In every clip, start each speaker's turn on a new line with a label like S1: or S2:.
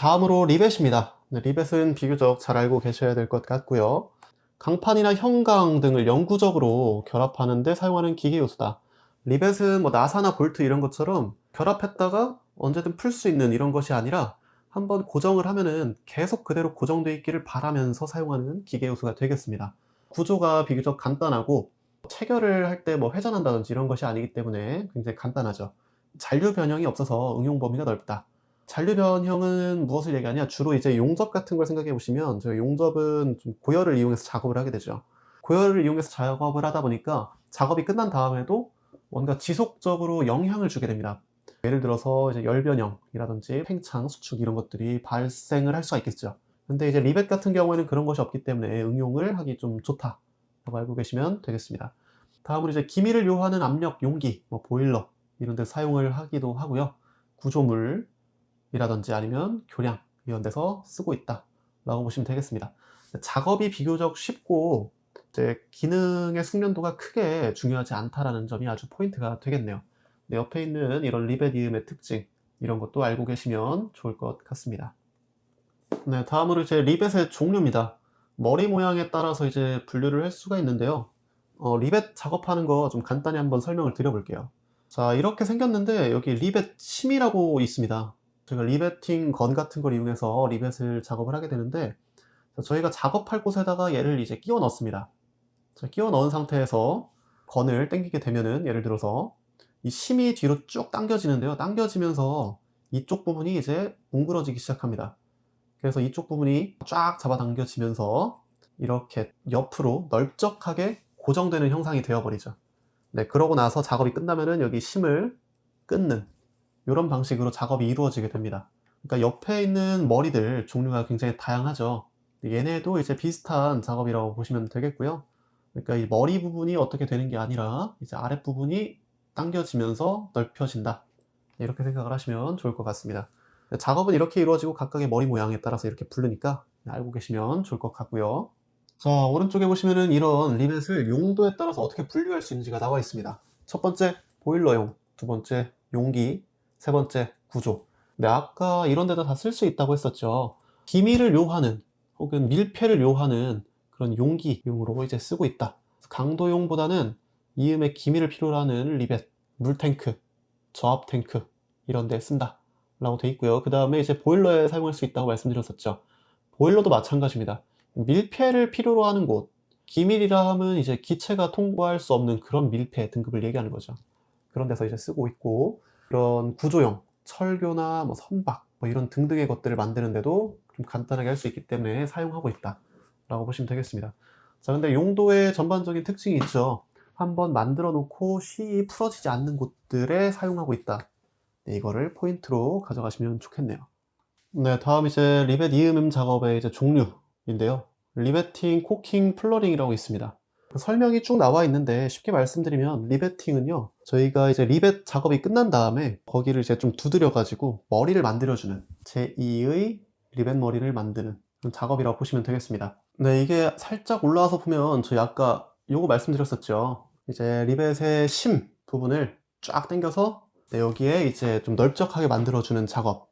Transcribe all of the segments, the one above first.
S1: 다음으로 리벳입니다. 리벳은 비교적 잘 알고 계셔야 될 것 같고요. 강판이나 형강 등을 영구적으로 결합하는 데 사용하는 기계 요소다. 리벳은 나사나 볼트 이런 것처럼 결합했다가 언제든 풀 수 있는 이런 것이 아니라 한번 고정을 하면은 계속 그대로 고정되어 있기를 바라면서 사용하는 기계 요소가 되겠습니다. 구조가 비교적 간단하고 체결을 할 때 회전한다든지 이런 것이 아니기 때문에 굉장히 간단하죠. 잔류 변형이 없어서 응용 범위가 넓다. 잔류 변형은 무엇을 얘기하냐? 주로 이제 용접 같은 걸 생각해 보시면, 저희 용접은 좀 고열을 이용해서 작업을 하게 되죠. 고열을 이용해서 작업을 하다 보니까 작업이 끝난 다음에도 뭔가 지속적으로 영향을 주게 됩니다. 예를 들어서 이제 열 변형이라든지 팽창, 수축 이런 것들이 발생을 할 수가 있겠죠. 근데 이제 리벳 같은 경우에는 그런 것이 없기 때문에 응용을 하기 좀 좋다라고 알고 계시면 되겠습니다. 다음으로 이제 기미를 요하는 압력 용기, 보일러 이런 데 사용을 하기도 하고요. 구조물 이라든지 아니면 교량 이런 데서 쓰고 있다 라고 보시면 되겠습니다. 작업이 비교적 쉽고 이제 기능의 숙련도가 크게 중요하지 않다라는 점이 아주 포인트가 되겠네요. 옆에 있는 이런 리벳 이음의 특징 이런 것도 알고 계시면 좋을 것 같습니다. 다음으로 이제 리벳의 종류입니다. 머리 모양에 따라서 이제 분류를 할 수가 있는데요. 리벳 작업하는 거 좀 간단히 한번 설명을 드려볼게요. 자, 이렇게 생겼는데 여기 리벳 심이라고 있습니다. 저희가 리베팅 건 같은 걸 이용해서 리벳을 작업을 하게 되는데, 저희가 작업할 곳에다가 얘를 이제 끼워 넣습니다. 끼워 넣은 상태에서 건을 당기게 되면은, 예를 들어서 이 심이 뒤로 쭉 당겨지는데요. 당겨지면서 이쪽 부분이 이제 뭉그러지기 시작합니다. 그래서 이쪽 부분이 쫙 잡아당겨지면서 이렇게 옆으로 넓적하게 고정되는 형상이 되어버리죠. 그러고 나서 작업이 끝나면은 여기 심을 끊는 이런 방식으로 작업이 이루어지게 됩니다. 그러니까 옆에 있는 머리들 종류가 굉장히 다양하죠. 얘네도 이제 비슷한 작업이라고 보시면 되겠고요. 그러니까 이 머리 부분이 어떻게 되는 게 아니라 이제 아랫부분이 당겨지면서 넓혀진다. 이렇게 생각을 하시면 좋을 것 같습니다. 작업은 이렇게 이루어지고 각각의 머리 모양에 따라서 이렇게 부르니까 알고 계시면 좋을 것 같고요. 자, 오른쪽에 보시면은 이런 리벳을 용도에 따라서 어떻게 분류할 수 있는지가 나와 있습니다. 첫 번째 보일러용, 두 번째 용기, 세 번째 구조. 아까 이런 데다 다 쓸 수 있다고 했었죠. 기미를 요하는 혹은 밀폐를 요하는 그런 용기용으로 이제 쓰고 있다. 강도용보다는 이음의 기미를 필요로 하는 리벳, 물탱크, 저압탱크 이런 데 쓴다 라고 돼 있고요. 그 다음에 이제 보일러에 사용할 수 있다고 말씀드렸었죠. 보일러도 마찬가지입니다. 밀폐를 필요로 하는 곳, 기밀이라 하면 이제 기체가 통과할 수 없는 그런 밀폐 등급을 얘기하는 거죠. 그런 데서 이제 쓰고 있고, 이런 구조용, 철교나 선박 이런 등등의 것들을 만드는데도 좀 간단하게 할 수 있기 때문에 사용하고 있다 라고 보시면 되겠습니다. 자, 근데 용도의 전반적인 특징이 있죠. 한번 만들어 놓고 쉬이 풀어지지 않는 곳들에 사용하고 있다. 이거를 포인트로 가져가시면 좋겠네요. 다음 이제 리벳 이음 작업의 이제 종류인데요. 리베팅, 코킹, 플러링이라고 있습니다. 설명이 쭉 나와 있는데 쉽게 말씀드리면, 리베팅은요, 저희가 이제 리벳 작업이 끝난 다음에 거기를 이제 좀 두드려 가지고 머리를 만들어주는 제2의 리벳 머리를 만드는 그런 작업이라고 보시면 되겠습니다. 이게 살짝 올라와서 보면 저희 아까 요거 말씀드렸었죠. 이제 리벳의 심 부분을 쫙 당겨서 여기에 이제 좀 넓적하게 만들어주는 작업,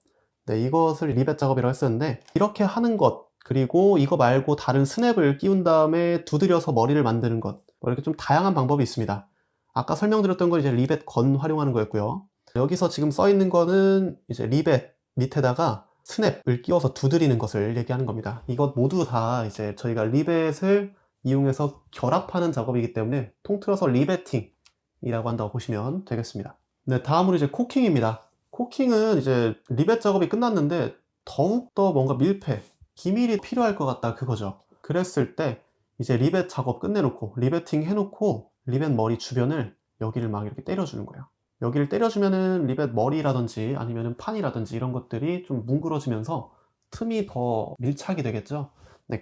S1: 이것을 리벳 작업이라고 했었는데, 이렇게 하는 것 그리고 이거 말고 다른 스냅을 끼운 다음에 두드려서 머리를 만드는 것, 이렇게 좀 다양한 방법이 있습니다. 아까 설명드렸던 건 이제 리벳 건 활용하는 거였고요. 여기서 지금 써 있는 거는 이제 리벳 밑에다가 스냅을 끼워서 두드리는 것을 얘기하는 겁니다. 이것 모두 다 이제 저희가 리벳을 이용해서 결합하는 작업이기 때문에 통틀어서 리베팅이라고 한다고 보시면 되겠습니다. 다음으로 이제 코킹입니다. 코킹은 이제 리벳 작업이 끝났는데 더욱더 뭔가 밀폐, 기밀이 필요할 것 같다 그거죠. 그랬을 때 이제 리벳 작업 끝내놓고 리베팅 해놓고 리벳 머리 주변을 여기를 막 이렇게 때려주는 거예요. 여기를 때려주면은 리벳 머리라든지 아니면은 판이라든지 이런 것들이 좀 뭉그러지면서 틈이 더 밀착이 되겠죠.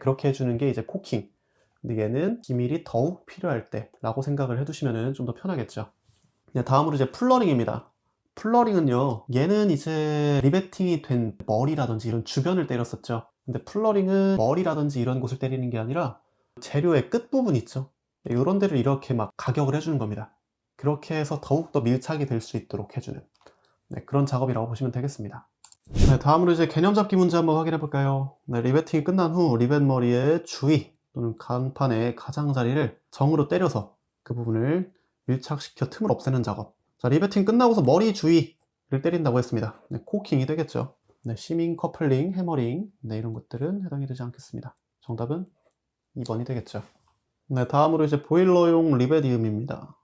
S1: 그렇게 해주는 게 이제 코킹. 근데 얘는 기밀이 더욱 필요할 때 라고 생각을 해두시면은 좀 더 편하겠죠. 다음으로 이제 플러링입니다. 플러링은요, 얘는 이제 리베팅이 된 머리라든지 이런 주변을 때렸었죠. 근데 플러링은 머리라든지 이런 곳을 때리는 게 아니라 재료의 끝부분 있죠. 이런 데를 이렇게 막 가격을 해주는 겁니다. 그렇게 해서 더욱더 밀착이 될 수 있도록 해주는 그런 작업이라고 보시면 되겠습니다. 네, 다음으로 이제 개념 잡기 문제 한번 확인해 볼까요? 네, 리베팅이 끝난 후 리벳 머리의 주위 또는 강판의 가장자리를 정으로 때려서 그 부분을 밀착시켜 틈을 없애는 작업. 자, 리베팅 끝나고서 머리 주위를 때린다고 했습니다. 네, 코킹이 되겠죠. 네, 시밍, 커플링, 해머링, 네, 이런 것들은 해당이 되지 않겠습니다. 정답은 2번이 되겠죠. 네, 다음으로 이제 보일러용 리베디움입니다.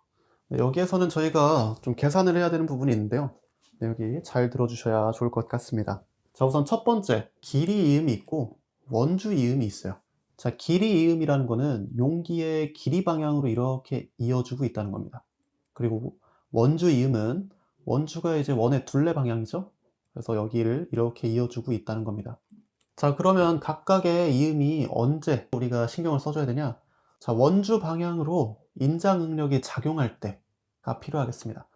S1: 네, 여기에서는 저희가 좀 계산을 해야 되는 부분이 있는데요. 네, 여기 잘 들어주셔야 좋을 것 같습니다. 자, 우선 첫 번째, 길이 이음이 있고 원주 이음이 있어요. 자, 길이 이음이라는 거는 용기의 길이 방향으로 이렇게 이어주고 있다는 겁니다. 그리고 원주 이음은 원주가 이제 원의 둘레 방향이죠. 그래서 여기를 이렇게 이어주고 있다는 겁니다. 자, 그러면 각각의 이음이 언제 우리가 신경을 써줘야 되냐? 자, 원주 방향으로 인장 응력이 작용할 때가 필요하겠습니다.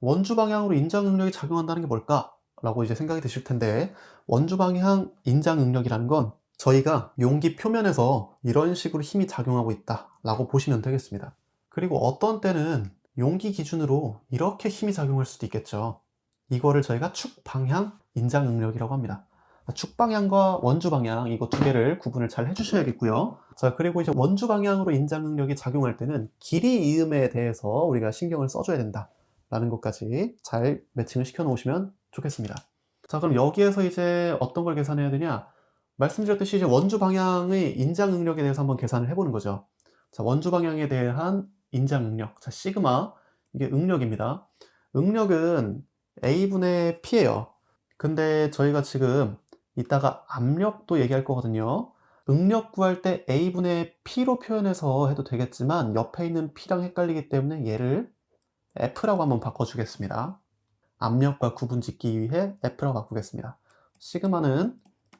S1: 원주 방향으로 인장 응력이 작용한다는 게 뭘까? 라고 이제 생각이 드실 텐데, 원주 방향 인장 응력이라는 건 저희가 용기 표면에서 이런 식으로 힘이 작용하고 있다 라고 보시면 되겠습니다. 그리고 어떤 때는 용기 기준으로 이렇게 힘이 작용할 수도 있겠죠. 이거를 저희가 축 방향 인장 응력이라고 합니다. 축 방향과 원주 방향 이거 두 개를 구분을 잘 해주셔야겠고요. 자, 그리고 이제 원주 방향으로 인장 응력이 작용할 때는 길이 이음에 대해서 우리가 신경을 써줘야 된다 라는 것까지 잘 매칭을 시켜 놓으시면 좋겠습니다. 자, 그럼 여기에서 이제 어떤 걸 계산해야 되냐? 말씀드렸듯이 이제 원주 방향의 인장 응력에 대해서 한번 계산을 해보는 거죠. 자, 원주 방향에 대한 인장 응력. 자, 시그마. 이게 응력입니다. 응력은 A분의 P예요. 근데 저희가 지금 이따가 압력도 얘기할 거거든요. 응력 구할 때 A분의 P로 표현해서 해도 되겠지만 옆에 있는 P랑 헷갈리기 때문에 얘를 F라고 한번 바꿔주겠습니다. 압력과 구분 짓기 위해 F라고 바꾸겠습니다. 시그마는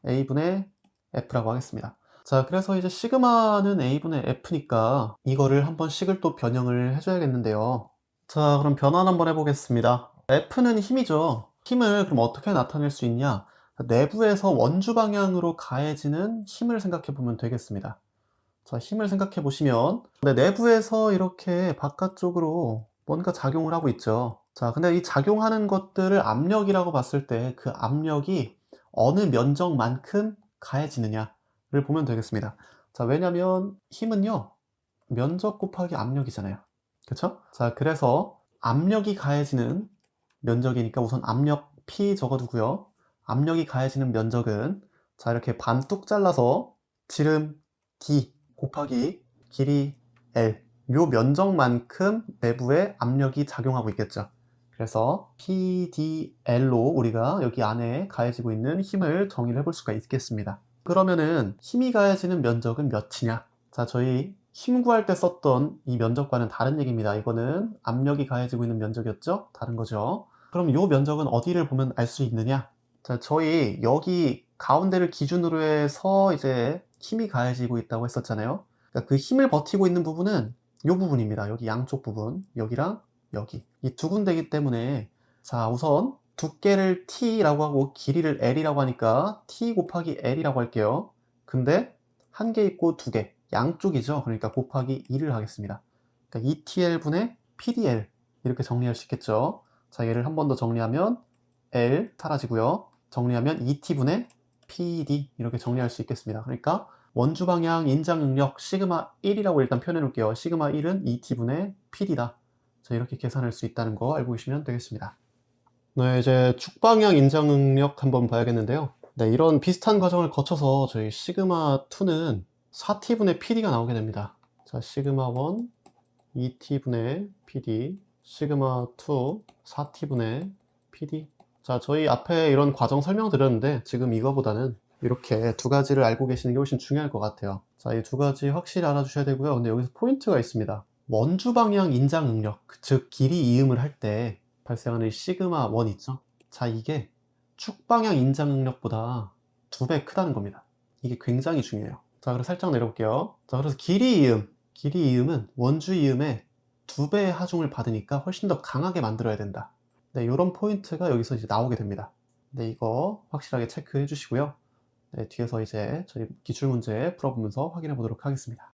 S1: A분의 F라고 하겠습니다. 자, 그래서 이제 시그마는 A분의 F니까 이거를 한번 식을 또 변형을 해줘야겠는데요. 자, 그럼 변환 한번 해보겠습니다. F는 힘이죠. 힘을 그럼 어떻게 나타낼 수 있냐? 내부에서 원주 방향으로 가해지는 힘을 생각해 보면 되겠습니다. 자, 힘을 생각해 보시면 내부에서 이렇게 바깥쪽으로 뭔가 작용을 하고 있죠. 자, 근데 이 작용하는 것들을 압력이라고 봤을 때 그 압력이 어느 면적만큼 가해지느냐를 보면 되겠습니다. 자, 왜냐면 힘은요, 면적 곱하기 압력이잖아요. 그쵸? 자, 그래서 압력이 가해지는 면적이니까 우선 압력 P 적어두고요. 압력이 가해지는 면적은 자, 이렇게 반뚝 잘라서 지름 D 곱하기 길이 L 요 면적만큼 내부에 압력이 작용하고 있겠죠. 그래서 PDL로 우리가 여기 안에 가해지고 있는 힘을 정의를 해볼 수가 있겠습니다. 그러면은 힘이 가해지는 면적은 몇이냐? 자, 저희 힘 구할 때 썼던 이 면적과는 다른 얘기입니다. 이거는 압력이 가해지고 있는 면적이었죠? 다른 거죠. 그럼 이 면적은 어디를 보면 알 수 있느냐? 자, 저희 여기 가운데를 기준으로 해서 이제 힘이 가해지고 있다고 했었잖아요. 그러니까 그 힘을 버티고 있는 부분은 이 부분입니다. 여기 양쪽 부분, 여기랑 여기. 이 두 군데이기 때문에 자, 우선 두께를 T라고 하고 길이를 L이라고 하니까 T 곱하기 L이라고 할게요. 근데 한 개 있고 두 개, 양쪽이죠. 그러니까 곱하기 2를 하겠습니다. 그러니까 ETL분의 PDL 이렇게 정리할 수 있겠죠. 자, 얘를 한 번 더 정리하면 L 사라지고요. 정리하면 ET분의 PD 이렇게 정리할 수 있겠습니다. 그러니까 원주 방향 인장 응력 시그마 1이라고 일단 표현해 놓을게요. 시그마 1은 ET분의 PD다. 자, 이렇게 계산할 수 있다는 거 알고 계시면 되겠습니다. 네, 이제 축방향 인장 응력 한번 봐야겠는데요. 네, 이런 비슷한 과정을 거쳐서 저희 시그마 2는 4T분의 PD가 나오게 됩니다. 자, 시그마 1 2T분의 PD, 시그마 2 4T분의 PD. 자, 저희 앞에 이런 과정 설명드렸는데 지금 이거보다는 이렇게 두 가지를 알고 계시는 게 훨씬 중요할 것 같아요. 자, 이 두 가지 확실히 알아주셔야 되고요. 근데 여기서 포인트가 있습니다. 원주 방향 인장 응력, 즉 길이 이음을 할 때 발생하는 이 시그마 1 있죠? 자, 이게 축 방향 인장 응력보다 2배 크다는 겁니다. 이게 굉장히 중요해요. 자, 그래서 살짝 내려볼게요. 자, 그래서 길이 이음은 원주 이음의 2배의 하중을 받으니까 훨씬 더 강하게 만들어야 된다. 네, 이런 포인트가 여기서 이제 나오게 됩니다. 네, 이거 확실하게 체크해 주시고요. 네, 뒤에서 이제 저희 기출문제 풀어보면서 확인해 보도록 하겠습니다.